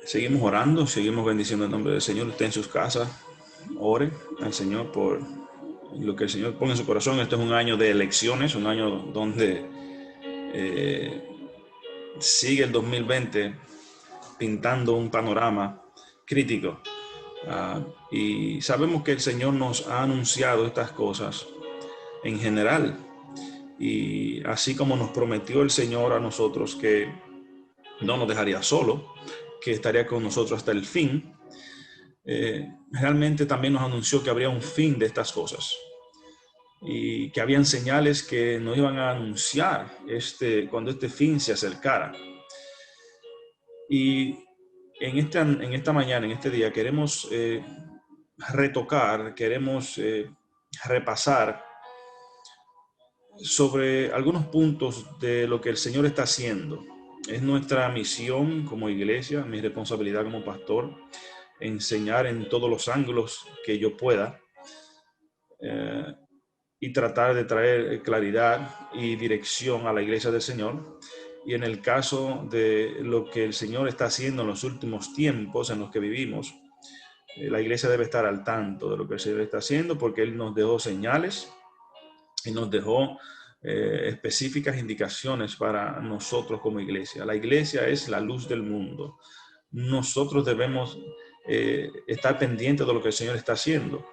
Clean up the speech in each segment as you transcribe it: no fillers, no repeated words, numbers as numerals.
Seguimos orando, seguimos bendiciendo el nombre del Señor. Usted en sus casas, ore al Señor por lo que el Señor pone en su corazón. Este es un año de elecciones, un año donde sigue el 2020 pintando un panorama crítico. Y sabemos que el Señor nos ha anunciado estas cosas en general. Y así como nos prometió el Señor a nosotros que no nos dejaría solo, que estaría con nosotros hasta el fin, realmente también nos anunció que habría un fin de estas cosas y que habían señales que nos iban a anunciar cuando este fin se acercara. Y en esta mañana, en este día, queremos retocar, queremos repasar sobre algunos puntos de lo que el Señor está haciendo. Es nuestra misión como iglesia, mi responsabilidad como pastor, enseñar en todos los ángulos que yo pueda y tratar de traer claridad y dirección a la iglesia del Señor. Y en el caso de lo que el Señor está haciendo en los últimos tiempos en los que vivimos, la iglesia debe estar al tanto de lo que el Señor está haciendo, porque Él nos dejó señales y nos dejó específicas indicaciones para nosotros como iglesia. La iglesia es la luz del mundo. Nosotros debemos estar pendientes de lo que el Señor está haciendo,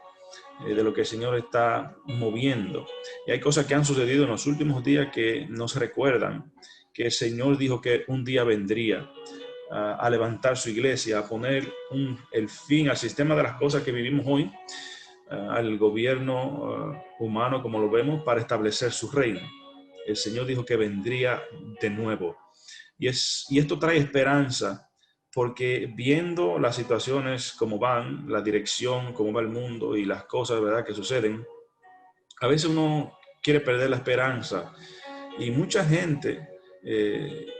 de lo que el Señor está moviendo. Y hay cosas que han sucedido en los últimos días que nos recuerdan que el Señor dijo que un día vendría a levantar su iglesia, a poner el fin al sistema de las cosas que vivimos hoy, al gobierno humano como lo vemos, para establecer su reino. El Señor dijo que vendría de nuevo. Y esto trae esperanza, porque viendo las situaciones como van, la dirección, cómo va el mundo y las cosas, ¿verdad?, que suceden, a veces uno quiere perder la esperanza. Y mucha gente,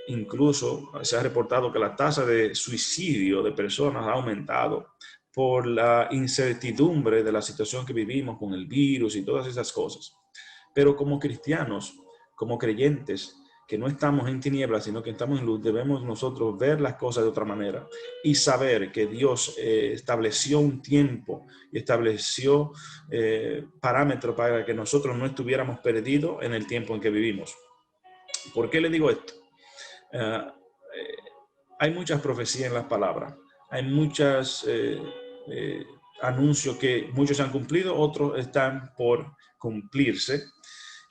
incluso se ha reportado que la tasa de suicidio de personas ha aumentado por la incertidumbre de la situación que vivimos con el virus y todas esas cosas. Pero como cristianos, como creyentes, que no estamos en tinieblas, sino que estamos en luz, debemos nosotros ver las cosas de otra manera y saber que Dios estableció un tiempo y estableció parámetros para que nosotros no estuviéramos perdidos en el tiempo en que vivimos. ¿Por qué le digo esto? Uh, hay muchas profecías en las palabras, hay muchos anuncios que muchos se han cumplido, otros están por cumplirse,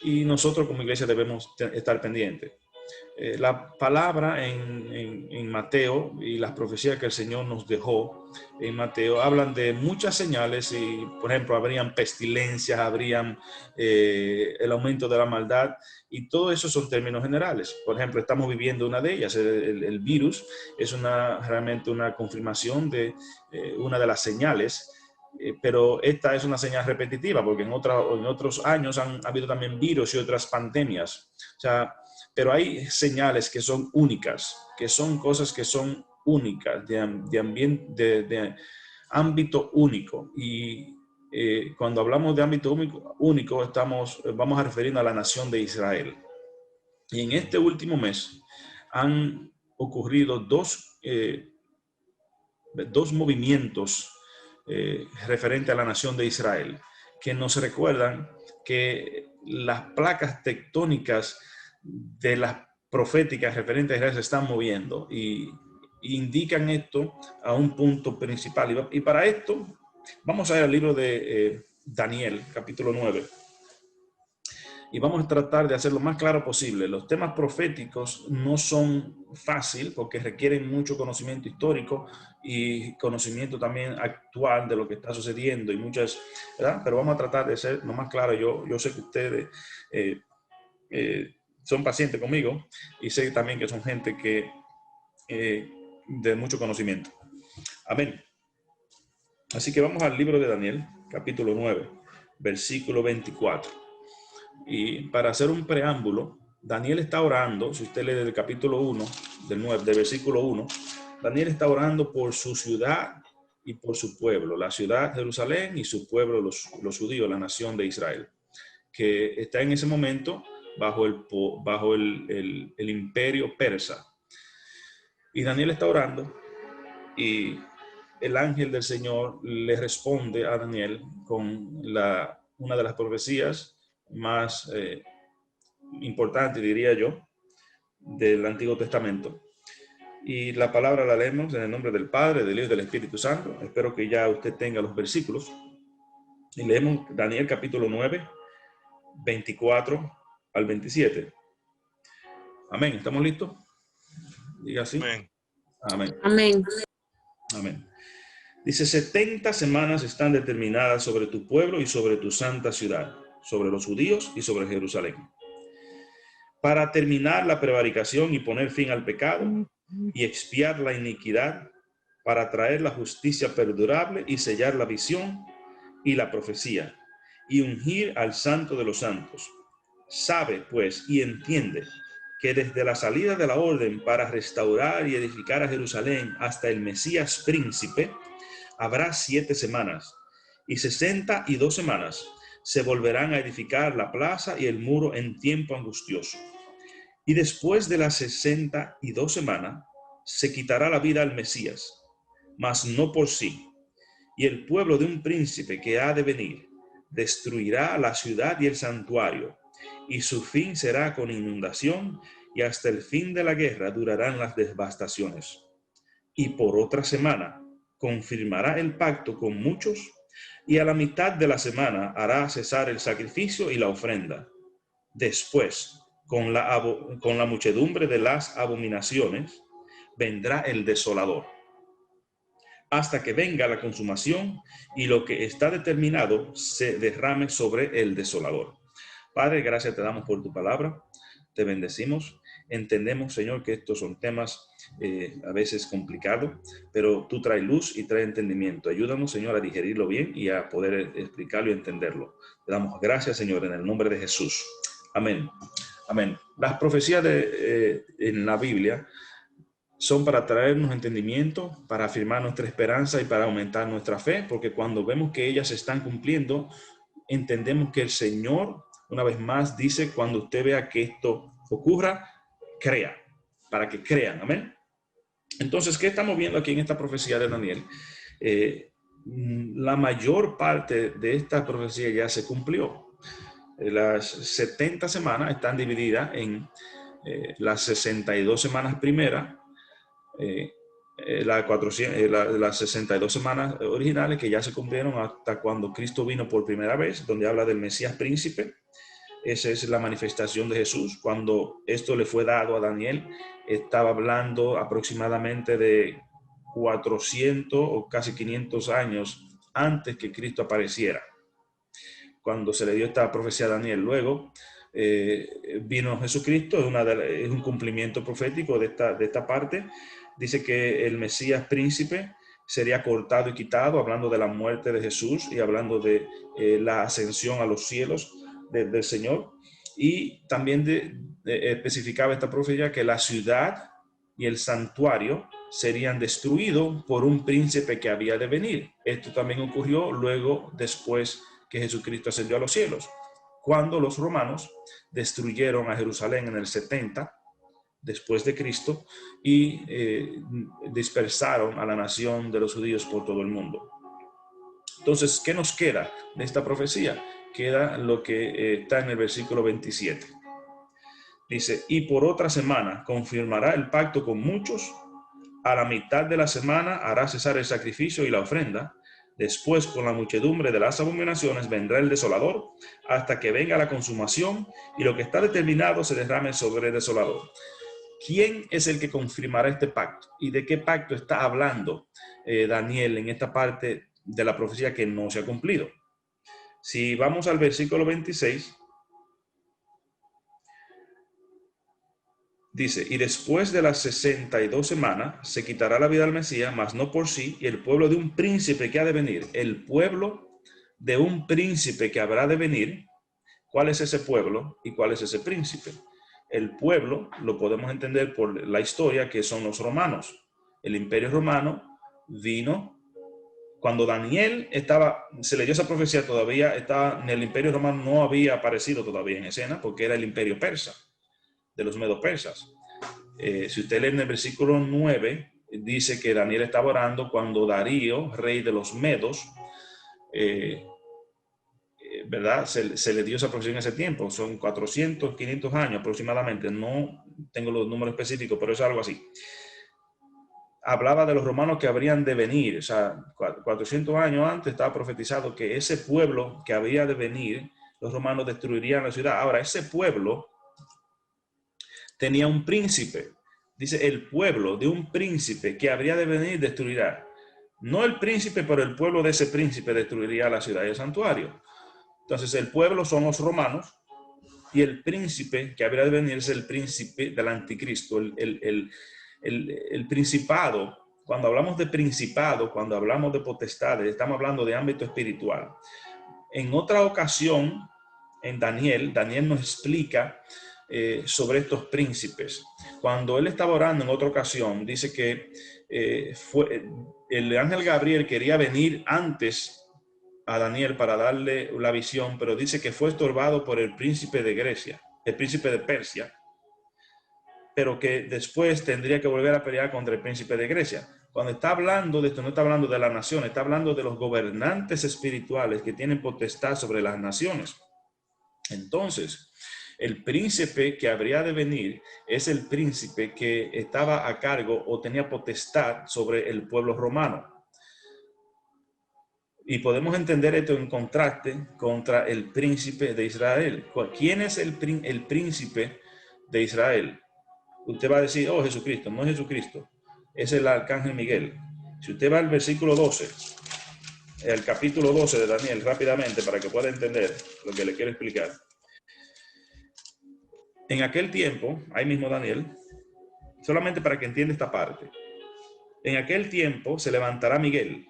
y nosotros como iglesia debemos estar pendientes. La palabra en Mateo y las profecías que el Señor nos dejó en Mateo hablan de muchas señales y, por ejemplo, habrían pestilencias, habrían el aumento de la maldad, y todo eso son términos generales. Por ejemplo, estamos viviendo una de ellas, el virus es realmente una confirmación de una de las señales. Pero esta es una señal repetitiva, porque en otros años han habido también virus y otras pandemias. O sea, pero hay señales que son únicas, que son cosas que son únicas, de ámbito único. Y cuando hablamos de ámbito único, vamos a referir a la nación de Israel. Y en este último mes han ocurrido dos movimientos referente a la nación de Israel, que nos recuerdan que las placas tectónicas de las proféticas referentes a Israel se están moviendo y indican esto a un punto principal. Y para esto vamos a ir al libro de Daniel, capítulo 9. Y vamos a tratar de hacer lo más claro posible. Los temas proféticos no son fáciles porque requieren mucho conocimiento histórico y conocimiento también actual de lo que está sucediendo y muchas, ¿verdad? Pero vamos a tratar de ser lo más claro. Yo sé que ustedes son pacientes conmigo y sé también que son gente que de mucho conocimiento. Amén. Así que vamos al libro de Daniel, capítulo 9, versículo 24. Y para hacer un preámbulo, Daniel está orando, si usted lee del capítulo 1, del versículo 1, Daniel está orando por su ciudad y por su pueblo, la ciudad Jerusalén y su pueblo, los judíos, la nación de Israel, que está en ese momento bajo el imperio persa. Y Daniel está orando y el ángel del Señor le responde a Daniel con una de las profecías más importantes, diría yo, del Antiguo Testamento. Y la palabra la leemos en el nombre del Padre, del Hijo y del Espíritu Santo. Espero que ya usted tenga los versículos. Y leemos Daniel capítulo 9, 24 al 27. Amén. ¿Estamos listos? Diga así. Amén. Amén. Amén. Amén. Dice, 70 semanas están determinadas sobre tu pueblo y sobre tu santa ciudad, sobre los judíos y sobre Jerusalén, para terminar la prevaricación y poner fin al pecado y expiar la iniquidad, para traer la justicia perdurable y sellar la visión y la profecía, y ungir al santo de los santos. Sabe, pues, y entiende que desde la salida de la orden para restaurar y edificar a Jerusalén hasta el Mesías príncipe, habrá 7 semanas, y 62 semanas se volverán a edificar la plaza y el muro en tiempo angustioso. Y después de las 62 semanas, se quitará la vida al Mesías, mas no por sí. Y el pueblo de un príncipe que ha de venir destruirá la ciudad y el santuario, y su fin será con inundación, y hasta el fin de la guerra durarán las devastaciones. Y por otra semana confirmará el pacto con muchos, y a la mitad de la semana hará cesar el sacrificio y la ofrenda. Después, con la muchedumbre de las abominaciones, vendrá el desolador, hasta que venga la consumación y lo que está determinado se derrame sobre el desolador. Padre, gracias te damos por tu palabra, te bendecimos. Entendemos, Señor, que estos son temas a veces complicados, pero tú traes luz y traes entendimiento. Ayúdanos, Señor, a digerirlo bien y a poder explicarlo y entenderlo. Te damos gracias, Señor, en el nombre de Jesús. Amén. Amén. Las profecías en la Biblia son para traernos entendimiento, para afirmar nuestra esperanza y para aumentar nuestra fe, porque cuando vemos que ellas se están cumpliendo, entendemos que el Señor, una vez más, dice, cuando usted vea que esto ocurra, crea, para que crean. Amén. Entonces, ¿qué estamos viendo aquí en esta profecía de Daniel? La mayor parte de esta profecía ya se cumplió. Las 70 semanas están divididas en las 62 semanas primeras, las 62 semanas originales que ya se cumplieron hasta cuando Cristo vino por primera vez, donde habla del Mesías príncipe. Esa es la manifestación de Jesús. Cuando esto le fue dado a Daniel, estaba hablando aproximadamente de 400 o casi 500 años antes que Cristo apareciera, cuando se le dio esta profecía a Daniel. Luego vino Jesucristo, es un cumplimiento profético de esta parte. Dice que el Mesías príncipe sería cortado y quitado, hablando de la muerte de Jesús y hablando de la ascensión a los cielos del Señor. Y también especificaba esta profecía que la ciudad y el santuario serían destruidos por un príncipe que había de venir. Esto también ocurrió luego, después que Jesucristo ascendió a los cielos, cuando los romanos destruyeron a Jerusalén en el 70 después de Cristo y dispersaron a la nación de los judíos por todo el mundo. Entonces, ¿qué nos queda de esta profecía? Queda lo que está en el versículo 27. Dice, y por otra semana confirmará el pacto con muchos, a la mitad de la semana hará cesar el sacrificio y la ofrenda, después con la muchedumbre de las abominaciones vendrá el desolador, hasta que venga la consumación y lo que está determinado se derrame sobre el desolador. ¿Quién es el que confirmará este pacto? ¿Y de qué pacto está hablando Daniel en esta parte de la profecía que no se ha cumplido? Si vamos al versículo 26, dice, y después de las 62 semanas se quitará la vida al Mesías, mas no por sí, y el pueblo de un príncipe que ha de venir. El pueblo de un príncipe que habrá de venir. ¿Cuál es ese pueblo y cuál es ese príncipe? El pueblo lo podemos entender por la historia, que son los romanos. El imperio romano vino cuando Daniel se leyó esa profecía, todavía estaba en el imperio romano, no había aparecido todavía en escena, porque era el imperio persa, de los medo persas. Si usted lee en el versículo 9, dice que Daniel estaba orando cuando Darío, rey de los Medos, ¿verdad? Se le dio esa profecía en ese tiempo. Son 400, 500 años aproximadamente. No tengo los números específicos, pero es algo así. Hablaba de los romanos que habrían de venir. O sea, 400 años antes estaba profetizado que ese pueblo que había de venir, los romanos destruirían la ciudad. Ahora, ese pueblo tenía un príncipe. Dice, el pueblo de un príncipe que habría de venir destruirá. No el príncipe, pero el pueblo de ese príncipe destruiría la ciudad y el santuario. Entonces el pueblo son los romanos y el príncipe que habría de venir es el príncipe del anticristo, el principado. Cuando hablamos de principado, cuando hablamos de potestades, estamos hablando de ámbito espiritual. En otra ocasión, en Daniel nos explica sobre estos príncipes. Cuando él estaba orando en otra ocasión, dice que el ángel Gabriel quería venir antes a Daniel para darle la visión, pero dice que fue estorbado por el príncipe de Grecia, el príncipe de Persia, pero que después tendría que volver a pelear contra el príncipe de Grecia. Cuando está hablando de esto, no está hablando de la nación, está hablando de los gobernantes espirituales que tienen potestad sobre las naciones. Entonces, el príncipe que habría de venir es el príncipe que estaba a cargo o tenía potestad sobre el pueblo romano. Y podemos entender esto en contraste contra el príncipe de Israel. ¿Quién es el príncipe de Israel? Usted va a decir, oh, Jesucristo. No es Jesucristo, es el arcángel Miguel. Si usted va al versículo 12, el capítulo 12 de Daniel, rápidamente, para que pueda entender lo que le quiero explicar. En aquel tiempo, ahí mismo Daniel, solamente para que entienda esta parte. En aquel tiempo se levantará Miguel,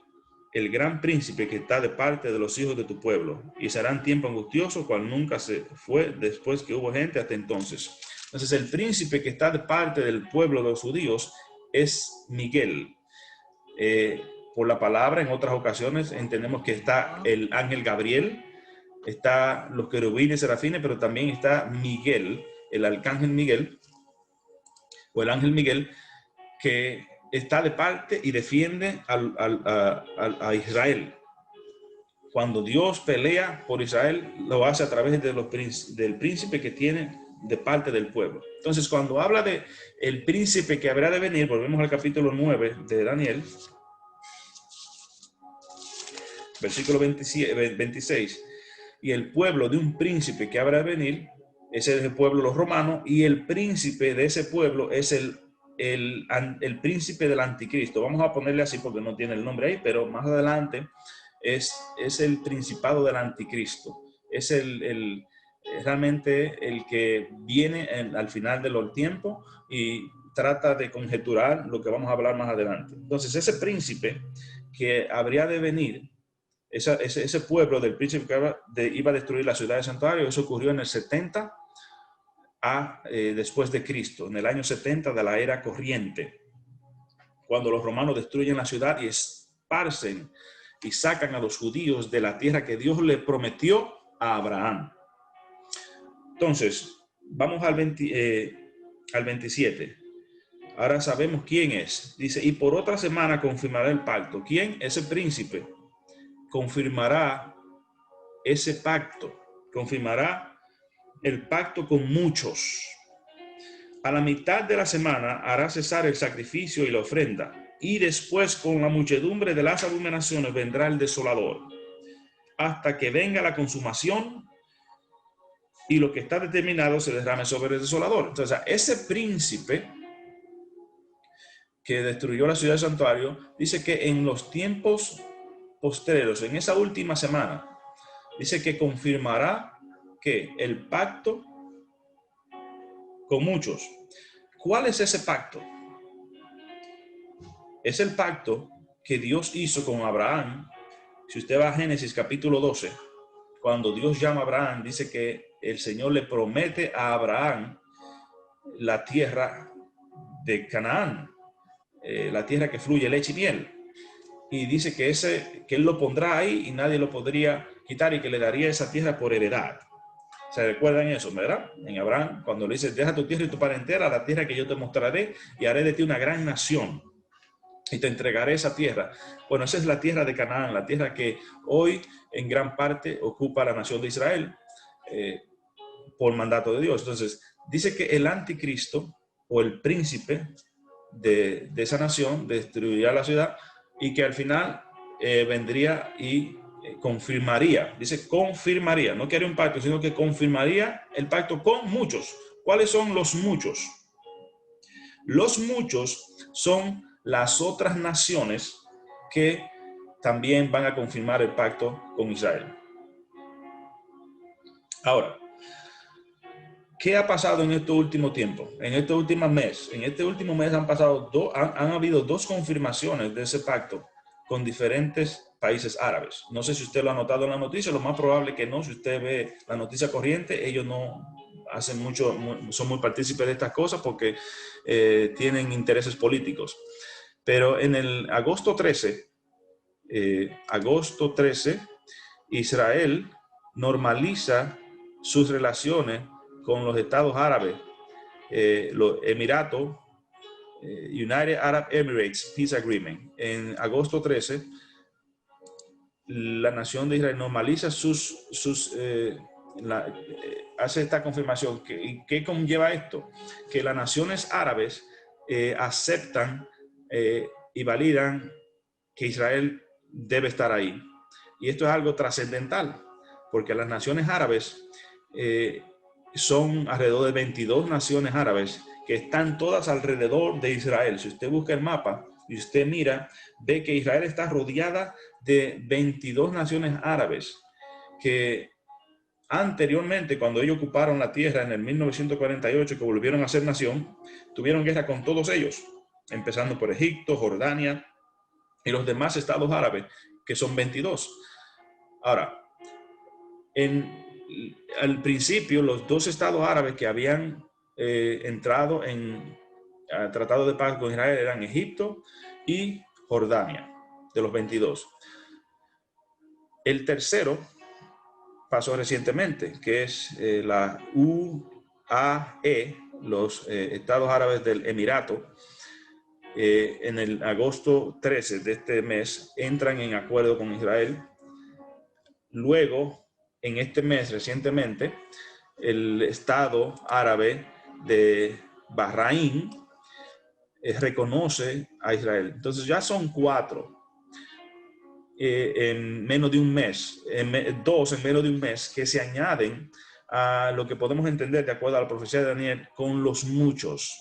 el gran príncipe que está de parte de los hijos de tu pueblo, y serán tiempo angustioso cual nunca se fue después que hubo gente hasta entonces. Entonces el príncipe que está de parte del pueblo de los judíos es Miguel. Por la palabra, en otras ocasiones entendemos que está el ángel Gabriel, está los querubines y serafines, pero también está Miguel, el arcángel Miguel, o el ángel Miguel, que está de parte y defiende a Israel. Cuando Dios pelea por Israel, lo hace a través del príncipe que tiene de parte del pueblo. Entonces, cuando habla de el príncipe que habrá de venir, volvemos al capítulo 9 de Daniel, versículo 26, y el pueblo de un príncipe que habrá de venir, ese es el pueblo de los romanos, y el príncipe de ese pueblo es el príncipe del anticristo. Vamos a ponerle así porque no tiene el nombre ahí, pero más adelante es el principado del anticristo. Es realmente el que viene al final de los tiempos y trata de conjeturar lo que vamos a hablar más adelante. Entonces ese príncipe que habría de venir, ese pueblo del príncipe que iba a destruir la ciudad de santuario, eso ocurrió en el 70 después de Cristo, en el año 70 de la era corriente, cuando los romanos destruyen la ciudad y esparcen y sacan a los judíos de la tierra que Dios le prometió a Abraham. Entonces, vamos al 27. Ahora sabemos quién es. Dice, y por otra semana confirmará el pacto. ¿Quién? Ese príncipe confirmará ese pacto. Confirmará el pacto con muchos. A la mitad de la semana hará cesar el sacrificio y la ofrenda, y después con la muchedumbre de las abominaciones vendrá el desolador, hasta que venga la consumación y lo que está determinado se derrame sobre el desolador. Entonces, ese príncipe que destruyó la ciudad del santuario, dice que en los tiempos postreros, en esa última semana, dice que confirmará que el pacto con muchos. ¿Cuál es ese pacto? Es el pacto que Dios hizo con Abraham. Si usted va a Génesis capítulo 12, cuando Dios llama a Abraham, dice que el Señor le promete a Abraham la tierra de Canaán, la tierra que fluye leche y miel. Y dice que él lo pondrá ahí y nadie lo podría quitar y que le daría esa tierra por heredad. ¿Se recuerdan eso, verdad? En Abraham, cuando le dice, deja tu tierra y tu parentela, la tierra que yo te mostraré y haré de ti una gran nación. y te entregaré esa tierra. Bueno, esa es la tierra de Canaán, la tierra que hoy en gran parte ocupa la nación de Israel por mandato de Dios. Entonces, dice que el anticristo o el príncipe de esa nación destruiría la ciudad y que al final vendría y confirmaría, dice confirmaría, no quiere un pacto, sino que confirmaría el pacto con muchos. ¿Cuáles son los muchos? Los muchos son las otras naciones que también van a confirmar el pacto con Israel. Ahora, ¿qué ha pasado en este último tiempo? En este último mes. En este último mes han habido dos confirmaciones de ese pacto con diferentes países árabes. No sé si usted lo ha notado en la noticia, lo más probable que no. Si usted ve la noticia corriente, ellos no hacen mucho, son muy partícipes de estas cosas porque tienen intereses políticos. Pero en el agosto 13, Israel normaliza sus relaciones con los estados árabes, los Emiratos, United Arab Emirates Peace Agreement. En agosto 13, la nación de Israel normaliza hace esta confirmación. ¿Qué conlleva esto? Que las naciones árabes aceptan y validan que Israel debe estar ahí. Y esto es algo trascendental, porque las naciones árabes son alrededor de 22 naciones árabes que están todas alrededor de Israel. Si usted busca el mapa y usted mira, ve que Israel está rodeada de 22 naciones árabes que anteriormente, cuando ellos ocuparon la tierra en el 1948, que volvieron a ser nación, tuvieron guerra con todos ellos, empezando por Egipto, Jordania y los demás estados árabes, que son 22. Ahora, al principio, los dos estados árabes que habían entrado en tratado de paz con Israel eran Egipto y Jordania, de los 22. El tercero pasó recientemente, que es la UAE, los estados árabes del Emirato. En el agosto 13 de este mes entran en acuerdo con Israel. Luego, en este mes, recientemente, el Estado árabe de Bahrein reconoce a Israel. Entonces ya son 4 en menos de un mes, 2 en menos de un mes, que se añaden a lo que podemos entender, de acuerdo a la profecía de Daniel, con los muchos.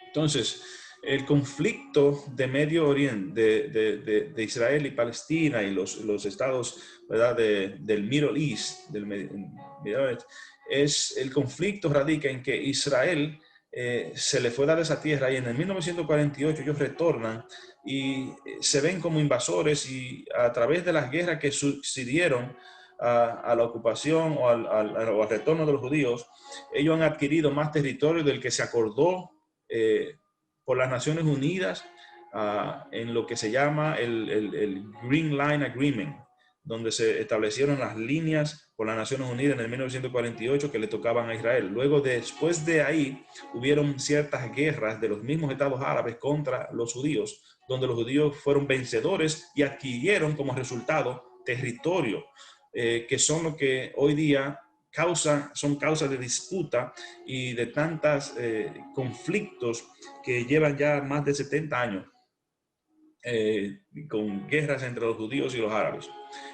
Entonces, el conflicto de Medio Oriente, de Israel y Palestina y los estados, ¿verdad?, del Middle East, es el conflicto radica en que Israel se le fue dar esa tierra y en el 1948 ellos retornan y se ven como invasores, y a través de las guerras que sucedieron a la ocupación o al retorno de los judíos, ellos han adquirido más territorio del que se acordó por las Naciones Unidas en lo que se llama el Green Line Agreement, donde se establecieron las líneas por las Naciones Unidas en el 1948 que le tocaban a Israel. Luego, después de ahí, hubieron ciertas guerras de los mismos estados árabes contra los judíos, donde los judíos fueron vencedores y adquirieron como resultado territorio, que son lo que hoy día son causas de disputa y de tantos conflictos que llevan ya más de 70 años con guerras entre los judíos y los árabes.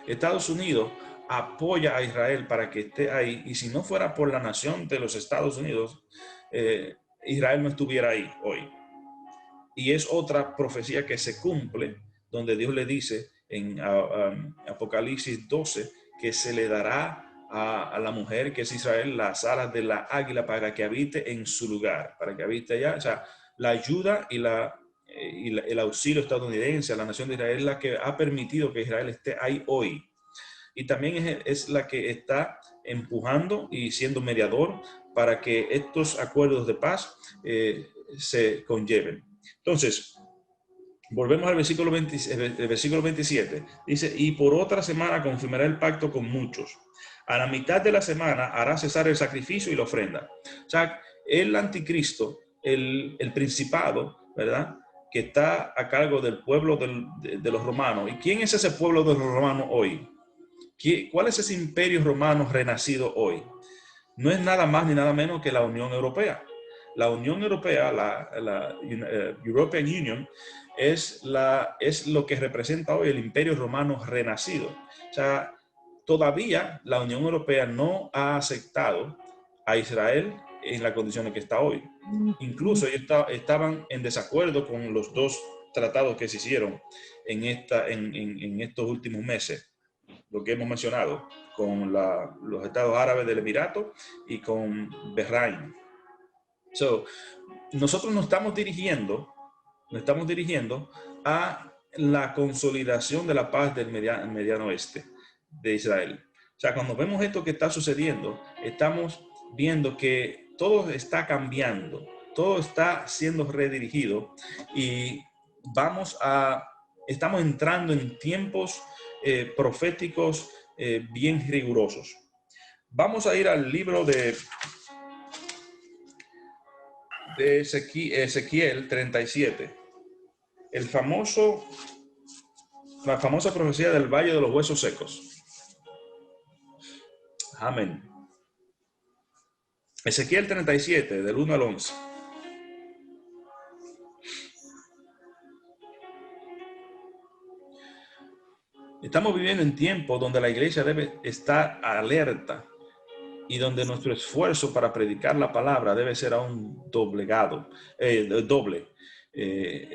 Estados Unidos apoya a Israel para que esté ahí, y si no fuera por la nación de los Estados Unidos, Israel no estuviera ahí hoy. Y es otra profecía que se cumple, donde Dios le dice en Apocalipsis 12 que se le dará a la mujer, que es Israel, las alas de la águila para que habite en su lugar, para que habite allá. O sea, la ayuda y el auxilio estadounidense a la nación de Israel es la que ha permitido que Israel esté ahí hoy. Y también es la que está empujando y siendo mediador para que estos acuerdos de paz se conlleven. Entonces, volvemos al versículo 27. Dice, y por otra semana confirmará el pacto con muchos. A la mitad de la semana hará cesar el sacrificio y la ofrenda. O sea, el anticristo, el principado, ¿verdad?, que está a cargo del pueblo de los romanos. ¿Y quién es ese pueblo de los romanos hoy? ¿Cuál es ese imperio romano renacido hoy? No es nada más ni nada menos que la Unión Europea. La Unión Europea, la European Union, es lo que representa hoy el imperio romano renacido. O sea, todavía la Unión Europea no ha aceptado a Israel en la condición en que está hoy. Incluso ellos estaban en desacuerdo con los dos tratados que se hicieron en estos últimos meses, lo que hemos mencionado, con los Estados Árabes del Emirato y con Bahrein. Nosotros nos estamos dirigiendo a la consolidación de la paz del mediano oeste de Israel. O sea, cuando vemos esto que está sucediendo, estamos viendo que todo está cambiando, todo está siendo redirigido y estamos entrando en tiempos proféticos bien rigurosos. Vamos a ir al libro de Ezequiel 37, la famosa profecía del Valle de los Huesos Secos. Amén. Ezequiel 37, del 1 al 11. Estamos viviendo en tiempos donde la iglesia debe estar alerta y donde nuestro esfuerzo para predicar la palabra debe ser aún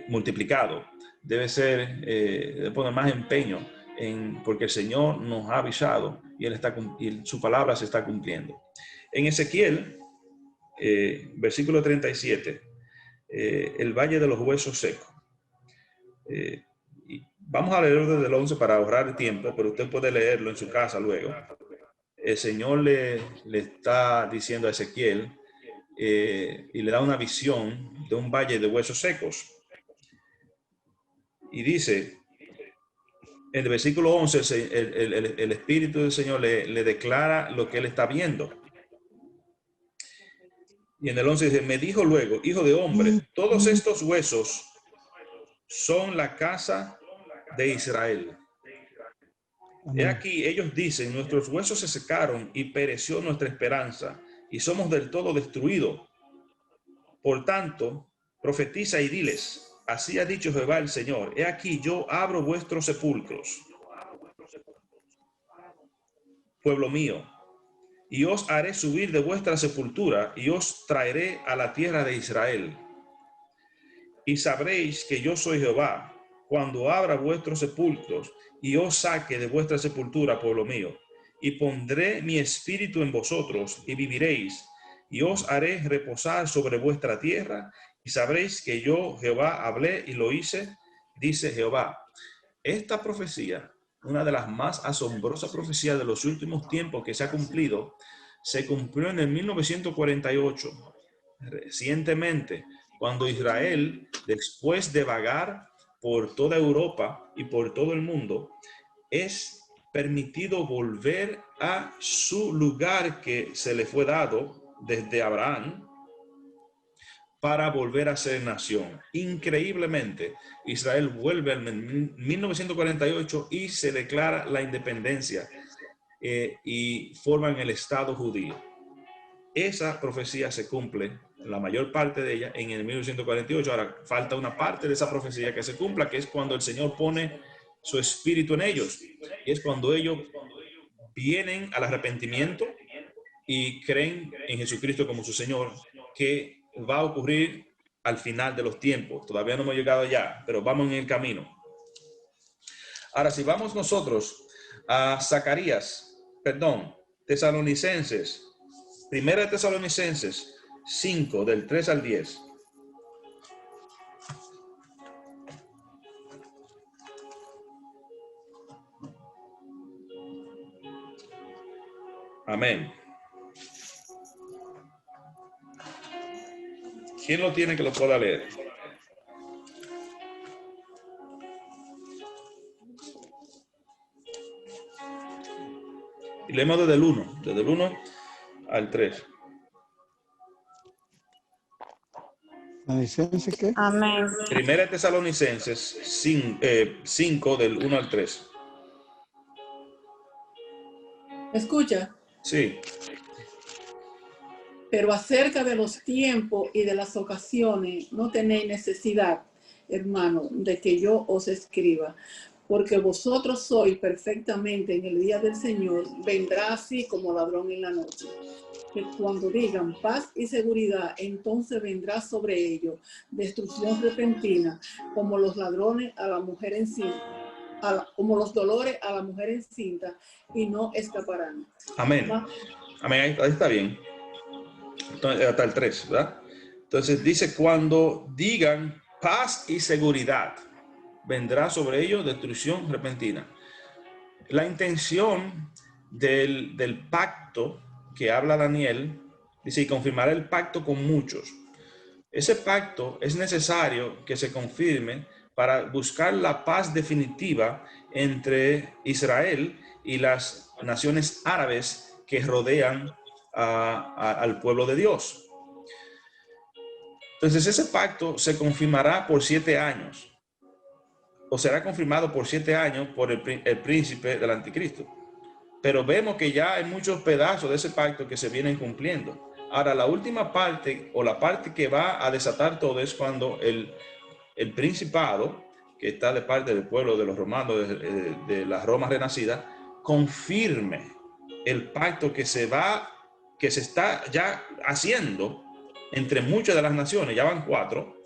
multiplicado. Debe ser, debe poner más empeño porque el Señor nos ha avisado y su palabra se está cumpliendo. En Ezequiel, versículo 37, el Valle de los Huesos Secos. Vamos a leerlo desde el 11 para ahorrar tiempo, pero usted puede leerlo en su casa luego. El Señor le está diciendo a Ezequiel y le da una visión de un valle de huesos secos. Y dice, en el versículo 11, el Espíritu del Señor le declara lo que él está viendo. Y en el 11 dice, me dijo luego, hijo de hombre, todos estos huesos son la casa de Israel. He aquí, ellos dicen, nuestros huesos se secaron y pereció nuestra esperanza y somos del todo destruidos. Por tanto, profetiza y diles, así ha dicho Jehová el Señor, he aquí yo abro vuestros sepulcros, pueblo mío, y os haré subir de vuestra sepultura y os traeré a la tierra de Israel. Y sabréis que yo soy Jehová, cuando abra vuestros sepulcros y os saque de vuestra sepultura, pueblo mío, y pondré mi espíritu en vosotros y viviréis, y os haré reposar sobre vuestra tierra, y sabréis que yo, Jehová, hablé y lo hice, dice Jehová. Esta profecía, una de las más asombrosas profecías de los últimos tiempos que se ha cumplido, se cumplió en el 1948, recientemente, cuando Israel, después de vagar por toda Europa y por todo el mundo, es permitido volver a su lugar que se le fue dado desde Abraham para volver a ser nación. Increíblemente, Israel vuelve en 1948 y se declara la independencia y forman el Estado judío. Esa profecía se cumple, la mayor parte de ella, en el 1948. Ahora falta una parte de esa profecía que se cumpla, que es cuando el Señor pone su espíritu en ellos. Y es cuando ellos vienen al arrepentimiento y creen en Jesucristo como su Señor, que va a ocurrir al final de los tiempos. Todavía no hemos llegado allá, pero vamos en el camino. Ahora, si vamos nosotros a Tesalonicenses, Primera de Tesalonicenses 5, del 3 al 10. Amén. ¿Quién lo tiene que lo pueda leer? Y leemos desde el 1 al 3. ¿Tesalonicenses qué? Amén. Primera de Tesalonicenses 5 del 1 al 3. Escucha. Sí. Pero acerca de los tiempos y de las ocasiones, no tenéis necesidad, hermano, de que yo os escriba, porque vosotros sois perfectamente en el día del Señor, vendrá así como ladrón en la noche. Que cuando digan paz y seguridad, entonces vendrá sobre ellos destrucción repentina, como los ladrones a la mujer encinta, como los dolores a la mujer encinta, y no escaparán. Amén. Amén, ahí está bien. Entonces, hasta el 3, ¿verdad? Entonces dice, cuando digan paz y seguridad, vendrá sobre ellos destrucción repentina. La intención del pacto que habla Daniel, dice, y confirmará el pacto con muchos. Ese pacto es necesario que se confirme para buscar la paz definitiva entre Israel y las naciones árabes que rodean al pueblo de Dios. Entonces ese pacto se confirmará por 7 años, o será confirmado por 7 años por el príncipe del anticristo. Pero vemos que ya hay muchos pedazos de ese pacto que se vienen cumpliendo. Ahora, la última parte, o la parte que va a desatar todo, es cuando el principado, que está de parte del pueblo de los romanos, de la Roma renacida, confirme el pacto que se está ya haciendo entre muchas de las naciones, ya van 4,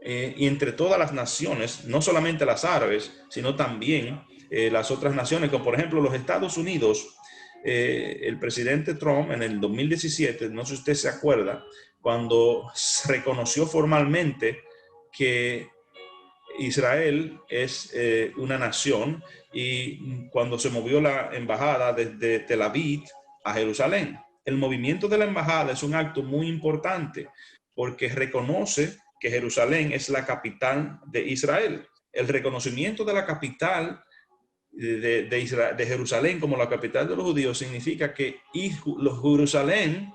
y entre todas las naciones, no solamente las árabes, sino también las otras naciones, como por ejemplo los Estados Unidos. El presidente Trump en el 2017, no sé si usted se acuerda, cuando reconoció formalmente que Israel es una nación, y cuando se movió la embajada desde Tel Aviv a Jerusalén. El movimiento de la embajada es un acto muy importante porque reconoce que Jerusalén es la capital de Israel. El reconocimiento de la capital de Jerusalén como la capital de los judíos significa que Jerusalén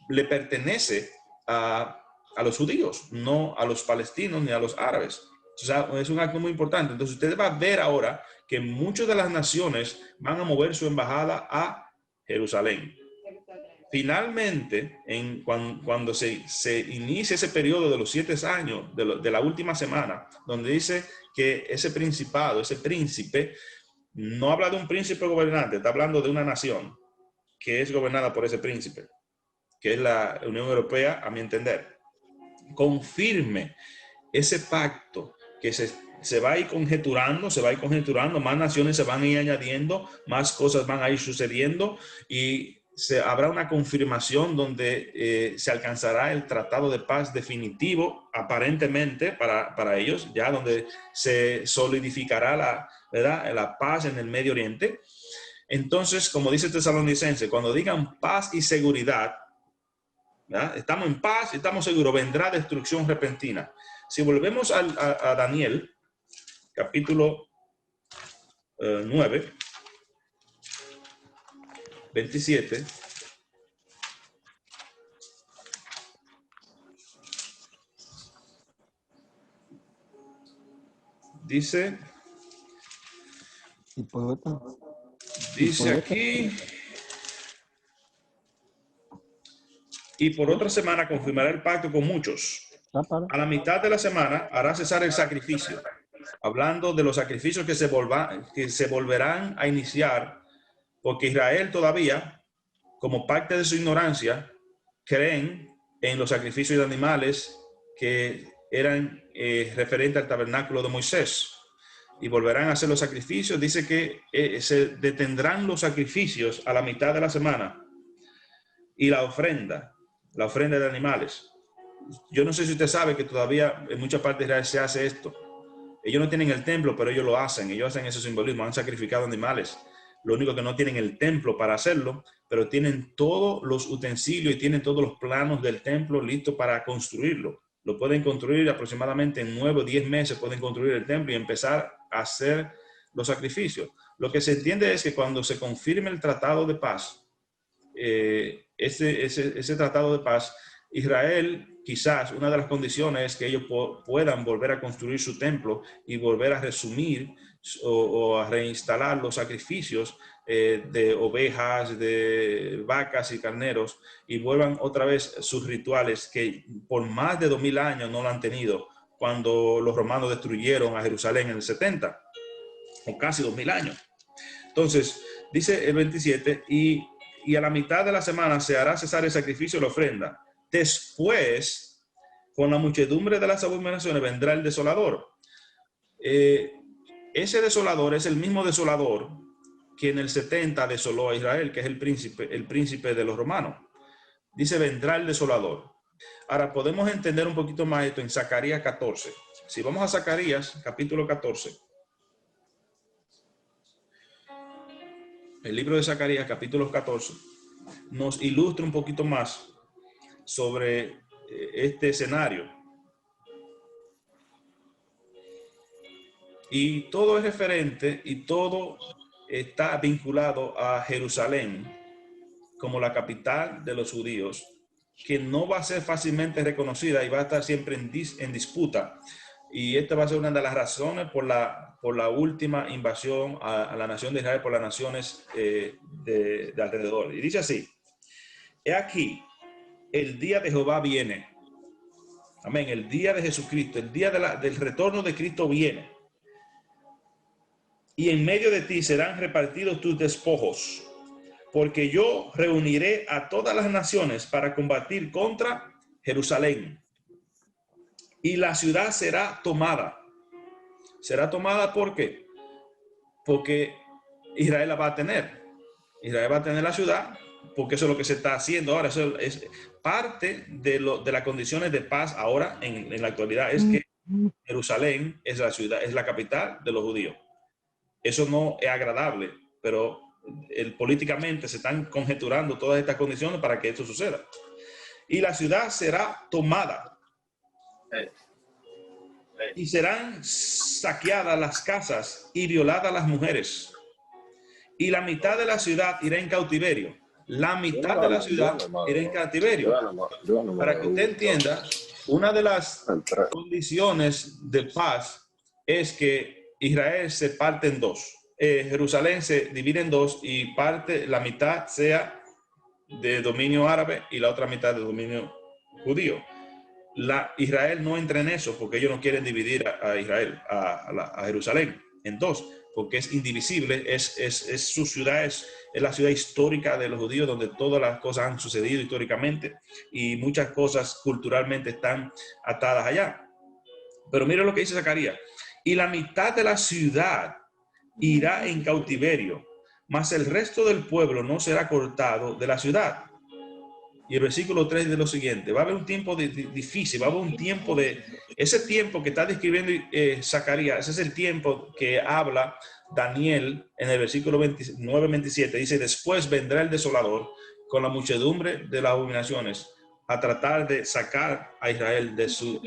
le pertenece a los judíos, no a los palestinos ni a los árabes. O sea, es un acto muy importante. Entonces usted va a ver ahora que muchas de las naciones van a mover su embajada a Jerusalén. Finalmente, cuando se inicia ese periodo de los 7 años, de la última semana, donde dice que ese principado, ese príncipe, no habla de un príncipe gobernante, está hablando de una nación que es gobernada por ese príncipe, que es la Unión Europea, a mi entender. Confirme ese pacto que se va a ir conjeturando, más naciones se van a ir añadiendo, más cosas van a ir sucediendo, y habrá una confirmación donde se alcanzará el tratado de paz definitivo, aparentemente para ellos, ya donde se solidificará la paz en el Medio Oriente. Entonces, como dice Tesalonicenses, cuando digan paz y seguridad, ¿verdad? Estamos en paz y estamos seguros, vendrá destrucción repentina. Si volvemos a Daniel, capítulo 9, 27, dice aquí, y por otra semana confirmará el pacto con muchos. A la mitad de la semana hará cesar el sacrificio, hablando de los sacrificios que se volverán a iniciar, porque Israel todavía, como parte de su ignorancia, creen en los sacrificios de animales que eran referentes al tabernáculo de Moisés, y volverán a hacer los sacrificios. Dice que se detendrán los sacrificios a la mitad de la semana, y la ofrenda de animales. Yo no sé si usted sabe que todavía en muchas partes de Israel se hace esto. Ellos no tienen el templo, pero ellos lo hacen. Ellos hacen ese simbolismo, han sacrificado animales. Lo único que no tienen el templo para hacerlo, pero tienen todos los utensilios y tienen todos los planos del templo listos para construirlo. Lo pueden construir aproximadamente en 9 o 10 meses, pueden construir el templo y empezar a hacer los sacrificios. Lo que se entiende es que cuando se confirme el tratado de paz, ese tratado de paz Israel, quizás una de las condiciones es que ellos puedan volver a construir su templo y volver a resumir o a reinstalar los sacrificios de ovejas, de vacas y carneros, y vuelvan otra vez sus rituales que por más de 2000 años no lo han tenido cuando los romanos destruyeron a Jerusalén en el 70, o casi 2000 años. Entonces, dice el 27, y a la mitad de la semana se hará cesar el sacrificio y la ofrenda. Después, con la muchedumbre de las abominaciones, vendrá el desolador. Ese desolador es el mismo desolador que en el 70 desoló a Israel, que es el príncipe de los romanos. Dice, vendrá el desolador. Ahora, podemos entender un poquito más esto en Zacarías 14. Si vamos a Zacarías, capítulo 14. El libro de Zacarías, capítulo 14, nos ilustra un poquito más sobre este escenario. Y todo es referente y todo está vinculado a Jerusalén como la capital de los judíos, que no va a ser fácilmente reconocida y va a estar siempre en disputa. Y esta va a ser una de las razones por la última invasión a la nación de Israel por las naciones de alrededor. Y dice así: he aquí, el día de Jehová viene. Amén. El día de Jesucristo, el día del retorno de Cristo viene. Y en medio de ti serán repartidos tus despojos, porque yo reuniré a todas las naciones para combatir contra Jerusalén. Y la ciudad será tomada. ¿Será tomada por qué? Porque Israel la va a tener. Israel va a tener la ciudad, porque eso es lo que se está haciendo ahora. Eso es parte de las condiciones de paz ahora en la actualidad. Es que Jerusalén es la ciudad, es la capital de los judíos. Eso no es agradable, pero políticamente se están conjeturando todas estas condiciones para que esto suceda. Y la ciudad será tomada. Y serán saqueadas las casas y violadas las mujeres. Y la mitad de la ciudad irá en cautiverio. La mitad de la ciudad irá en cautiverio. Para que usted entienda, una de las condiciones de paz es que Israel se parte en dos. Jerusalén se divide en dos y la mitad sea de dominio árabe y la otra mitad de dominio judío. Israel no entra en eso porque ellos no quieren dividir a Israel, a Jerusalén en dos, porque es indivisible, es su ciudad, es la ciudad histórica de los judíos donde todas las cosas han sucedido históricamente y muchas cosas culturalmente están atadas allá. Pero mira lo que dice Zacarías: y la mitad de la ciudad irá en cautiverio, mas el resto del pueblo no será cortado de la ciudad. Y el versículo 3 de lo siguiente: va a haber un tiempo difícil, va a haber un tiempo ese tiempo que está describiendo Zacarías, ese es el tiempo que habla Daniel en el versículo 29-27. Dice: después vendrá el desolador con la muchedumbre de las abominaciones a tratar de sacar a Israel de su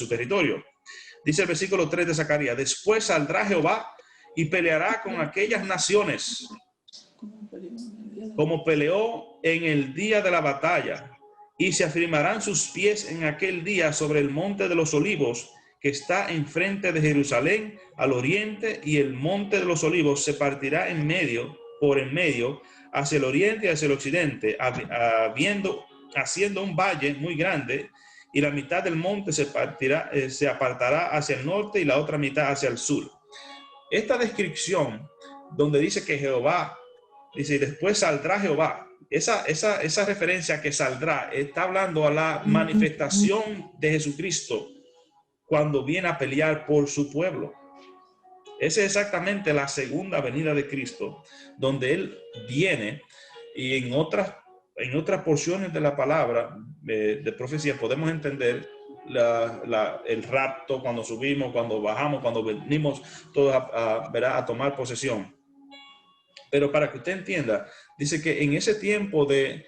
territorio. Dice el versículo 3 de Zacarías: después saldrá Jehová y peleará con aquellas naciones como peleó en el día de la batalla, y se afirmarán sus pies en aquel día sobre el monte de los olivos que está enfrente de Jerusalén al oriente, y el monte de los olivos se partirá por en medio hacia el oriente y hacia el occidente, haciendo un valle muy grande, y la mitad del monte se apartará hacia el norte y la otra mitad hacia el sur. Esta descripción donde dice que Jehová, dice, y después saldrá Jehová, esa referencia que saldrá está hablando a la manifestación de Jesucristo cuando viene a pelear por su pueblo. Esa es exactamente la segunda venida de Cristo, donde Él viene, y en otras porciones de la palabra de profecía podemos entender el rapto, cuando subimos, cuando bajamos, cuando venimos todos a tomar posesión. Pero para que usted entienda, dice que en ese tiempo de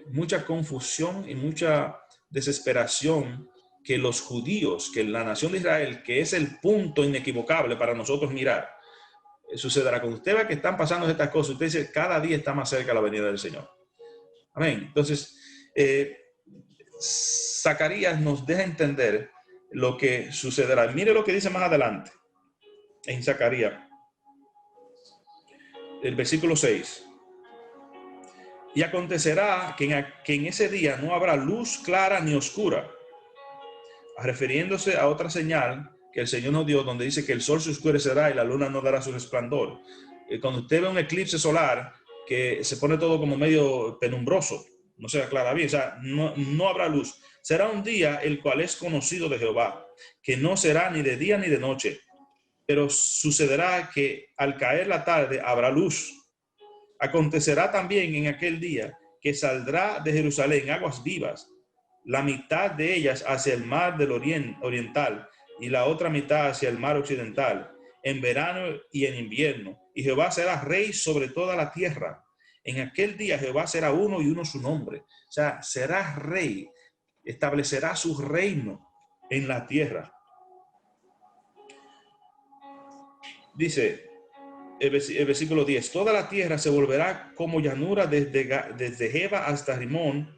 mucha confusión y mucha desesperación, que los judíos, que la nación de Israel, que es el punto inequivocable para nosotros mirar, sucederá. Cuando usted ve que están pasando estas cosas, usted dice, cada día está más cerca la venida del Señor. Amén. Entonces, Zacarías nos deja entender lo que sucederá. Mire lo que dice más adelante en Zacarías, el versículo 6. Y acontecerá que en ese día no habrá luz clara ni oscura, refiriéndose a otra señal que el Señor nos dio, donde dice que el sol se oscurecerá y la luna no dará su resplandor. Cuando usted ve un eclipse solar, que se pone todo como medio penumbroso, no se aclara bien, o sea, no habrá luz. Será un día el cual es conocido de Jehová, que no será ni de día ni de noche, pero sucederá que al caer la tarde habrá luz. Acontecerá también en aquel día que saldrá de Jerusalén aguas vivas, la mitad de ellas hacia el mar del oriental y la otra mitad hacia el mar occidental, en verano y en invierno. Y Jehová será rey sobre toda la tierra. En aquel día Jehová será uno y uno su nombre. O sea, será rey, establecerá su reino en la tierra. Dice el versículo 10, toda la tierra se volverá como llanura desde Geba hasta Rimón,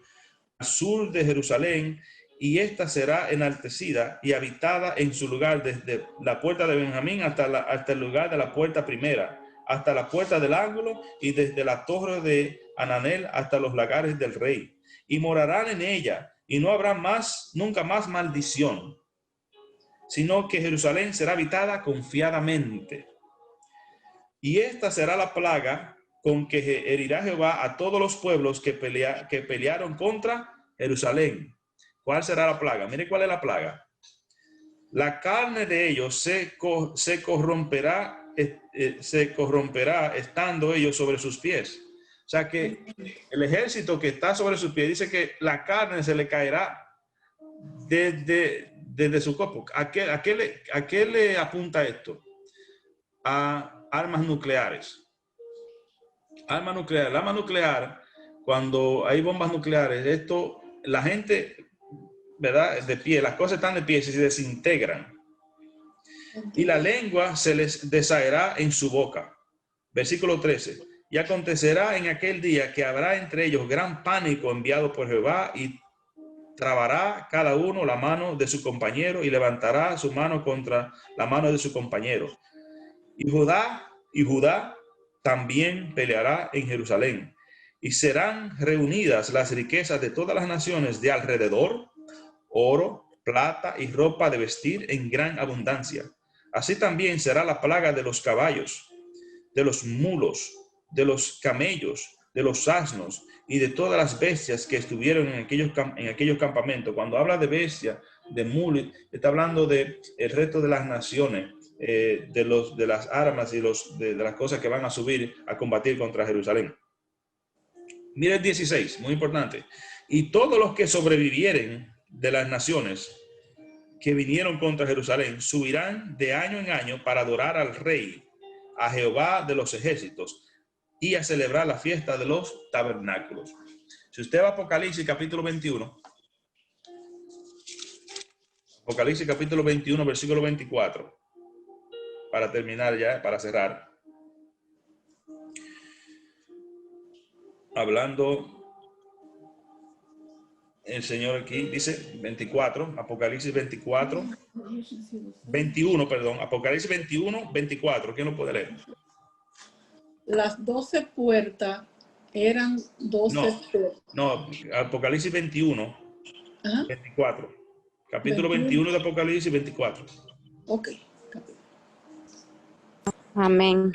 al sur de Jerusalén, y esta será enaltecida y habitada en su lugar desde la puerta de Benjamín hasta el lugar de la puerta primera, hasta la puerta del ángulo, y desde la torre de Ananel hasta los lagares del rey. Y morarán en ella, y no habrá nunca más maldición, sino que Jerusalén será habitada confiadamente. Y esta será la plaga con que herirá Jehová a todos los pueblos que pelearon contra Jerusalén. ¿Cuál será la plaga? Mire cuál es la plaga. La carne de ellos se corromperá estando ellos sobre sus pies. O sea que el ejército que está sobre sus pies dice que la carne se le caerá desde su cuerpo. ¿A qué le apunta esto? A armas nucleares. Arma nuclear, cuando hay bombas nucleares, la gente, ¿verdad? De pie, las cosas están de pie, se desintegran. Y la lengua se les deshacerá en su boca. Versículo 13. Y acontecerá en aquel día que habrá entre ellos gran pánico enviado por Jehová, y trabará cada uno la mano de su compañero y levantará su mano contra la mano de su compañero. Y Judá también peleará en Jerusalén, y serán reunidas las riquezas de todas las naciones de alrededor, oro, plata y ropa de vestir en gran abundancia. Así también será la plaga de los caballos, de los mulos, de los camellos, de los asnos y de todas las bestias que estuvieron en aquellos campamentos. Cuando habla de bestia, de mulo, está hablando de el resto de las naciones, de las armas y de las cosas que van a subir a combatir contra Jerusalén. Mira el 16, muy importante. Y todos los que sobrevivieren de las naciones que vinieron contra Jerusalén subirán de año en año para adorar al Rey, a Jehová de los ejércitos, y a celebrar la fiesta de los tabernáculos. Si usted va a Apocalipsis capítulo 21, Apocalipsis capítulo 21, versículo 24, para terminar ya, para cerrar. Hablando el Señor aquí, dice 24, Apocalipsis 21, perdón, Apocalipsis 21, 24, ¿quién lo puede leer? Las 12 puertas eran 12 puertas. No, Apocalipsis 21, ¿Ah? 24. Capítulo 21 de Apocalipsis 24. Ok. Amén.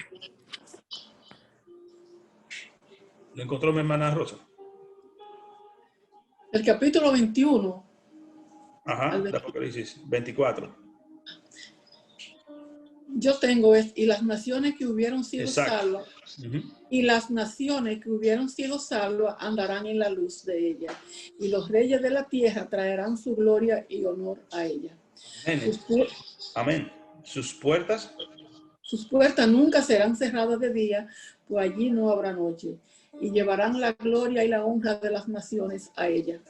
¿Lo encontró mi hermana Rosa? El capítulo 21. Ajá, de Apocalipsis 24. Yo tengo y las naciones que hubieron sido salvas, y las naciones que hubieron sido salvas andarán en la luz de ella, y los reyes de la tierra traerán su gloria y honor a ella. Amén. Sus puertas nunca serán cerradas de día, pues allí no habrá noche, y llevarán la gloria y la honra de las naciones a ella.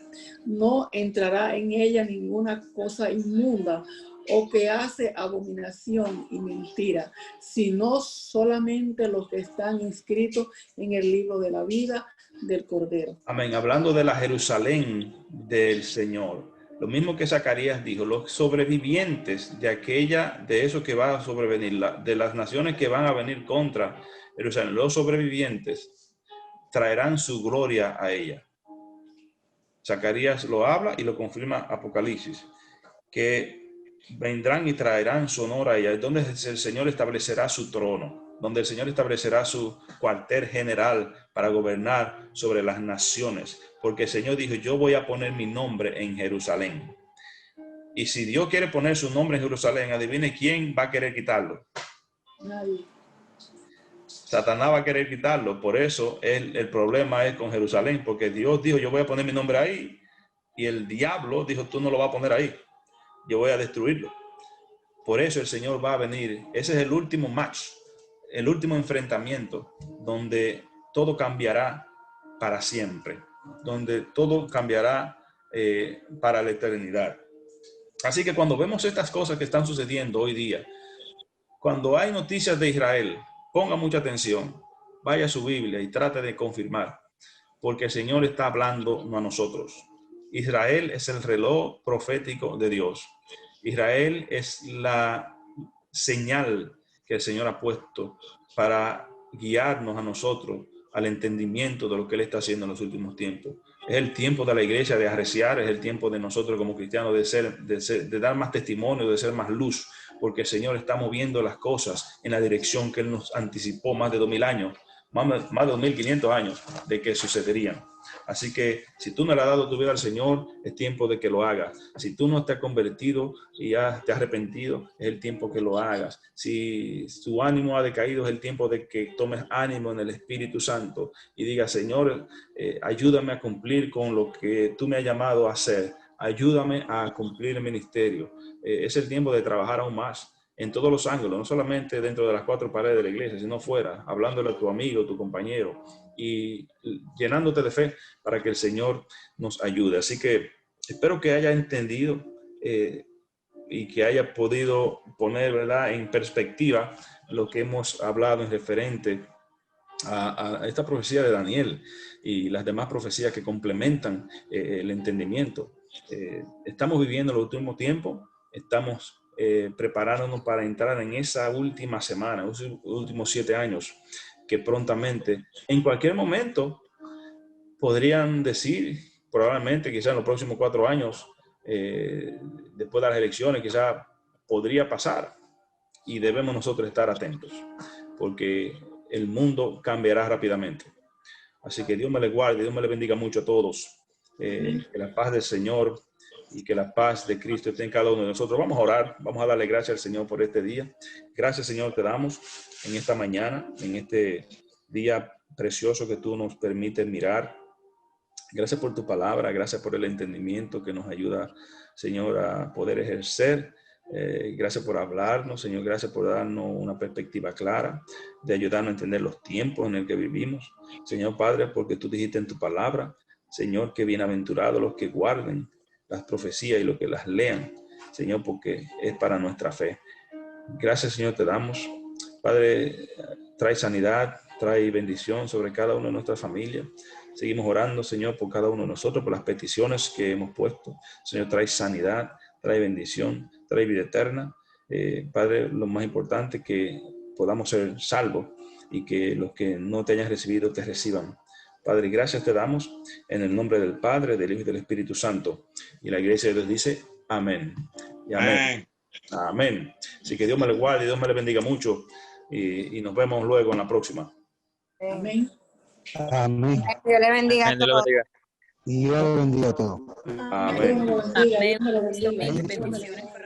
No entrará en ella ninguna cosa inmunda o que hace abominación y mentira, sino solamente los que están inscritos en el libro de la vida, del Cordero. Amén. Hablando de la Jerusalén del Señor. Lo mismo que Zacarías dijo, los sobrevivientes de eso que va a sobrevenir, de las naciones que van a venir contra Jerusalén, los sobrevivientes traerán su gloria a ella. Zacarías lo habla y lo confirma Apocalipsis, que vendrán y traerán su honor a ella, donde el Señor establecerá su trono, donde el Señor establecerá su cuartel general para gobernar sobre las naciones, porque el Señor dijo, yo voy a poner mi nombre en Jerusalén. Y si Dios quiere poner su nombre en Jerusalén, adivine quién va a querer quitarlo. Nadie. Satanás va a querer quitarlo. Por eso el problema es con Jerusalén, porque Dios dijo, yo voy a poner mi nombre ahí. Y el diablo dijo, tú no lo vas a poner ahí. Yo voy a destruirlo. Por eso el Señor va a venir. Ese es el último match, el último enfrentamiento, donde todo cambiará para siempre, donde todo cambiará para la eternidad. Así que cuando vemos estas cosas que están sucediendo hoy día, cuando hay noticias de Israel, ponga mucha atención, vaya a su Biblia y trate de confirmar, porque el Señor está hablando no a nosotros. Israel es el reloj profético de Dios. Israel es la señal que el Señor ha puesto para guiarnos a nosotros al entendimiento de lo que Él está haciendo en los últimos tiempos. Es el tiempo de la iglesia de arreciar, es el tiempo de nosotros como cristianos de dar más testimonio, de ser más luz, porque el Señor está moviendo las cosas en la dirección que Él nos anticipó más de 2000 años, más de 2500 años de que sucederían. Así que si tú no le has dado tu vida al Señor, es tiempo de que lo hagas. Si tú no te has convertido y ya te has arrepentido, es el tiempo que lo hagas. Si tu ánimo ha decaído, es el tiempo de que tomes ánimo en el Espíritu Santo y digas, Señor, ayúdame a cumplir con lo que tú me has llamado a hacer. Ayúdame a cumplir el ministerio. Es el tiempo de trabajar aún más en todos los ángulos, no solamente dentro de las cuatro paredes de la iglesia, sino fuera, hablándole a tu amigo, tu compañero y llenándote de fe para que el Señor nos ayude. Así que espero que haya entendido y que haya podido poner, ¿verdad?, en perspectiva lo que hemos hablado en referente a esta profecía de Daniel y las demás profecías que complementan el entendimiento. Estamos viviendo el último tiempo, estamos preparándonos para entrar en esa última semana, los últimos 7 años, que prontamente, en cualquier momento, podrían decir, probablemente, quizás en los próximos 4 años, después de las elecciones, quizás podría pasar, y debemos nosotros estar atentos, porque el mundo cambiará rápidamente. Así que Dios me le guarde, Dios me le bendiga mucho a todos. Que la paz del Señor y que la paz de Cristo esté en cada uno de nosotros. Vamos a orar, vamos a darle gracias al Señor por este día. Gracias, Señor, te damos en esta mañana, en este día precioso que tú nos permites mirar. Gracias por tu palabra, gracias por el entendimiento que nos ayuda, Señor, a poder ejercer. Gracias por hablarnos, Señor, gracias por darnos una perspectiva clara, de ayudarnos a entender los tiempos en el que vivimos. Señor Padre, porque tú dijiste en tu palabra, Señor, que bienaventurados los que guarden las profecías y los que las lean, Señor, porque es para nuestra fe. Gracias, Señor, te damos. Padre, trae sanidad, trae bendición sobre cada uno de nuestras familias. Seguimos orando, Señor, por cada uno de nosotros, por las peticiones que hemos puesto. Señor, trae sanidad, trae bendición, trae vida eterna. Padre, lo más importante es que podamos ser salvos y que los que no te hayan recibido te reciban. Padre, gracias te damos en el nombre del Padre, del Hijo y del Espíritu Santo. Y la iglesia de Dios dice, amén. Y amén. Amén. Así que Dios me le guarde y Dios me le bendiga mucho. Y nos vemos luego en la próxima. Amén. Amén. Dios le bendiga a Dios le todos. bendiga. Y Dios bendiga a todos. Amén. Dios me lo bendiga, Dios me lo bendiga. Amén. Bendiciones.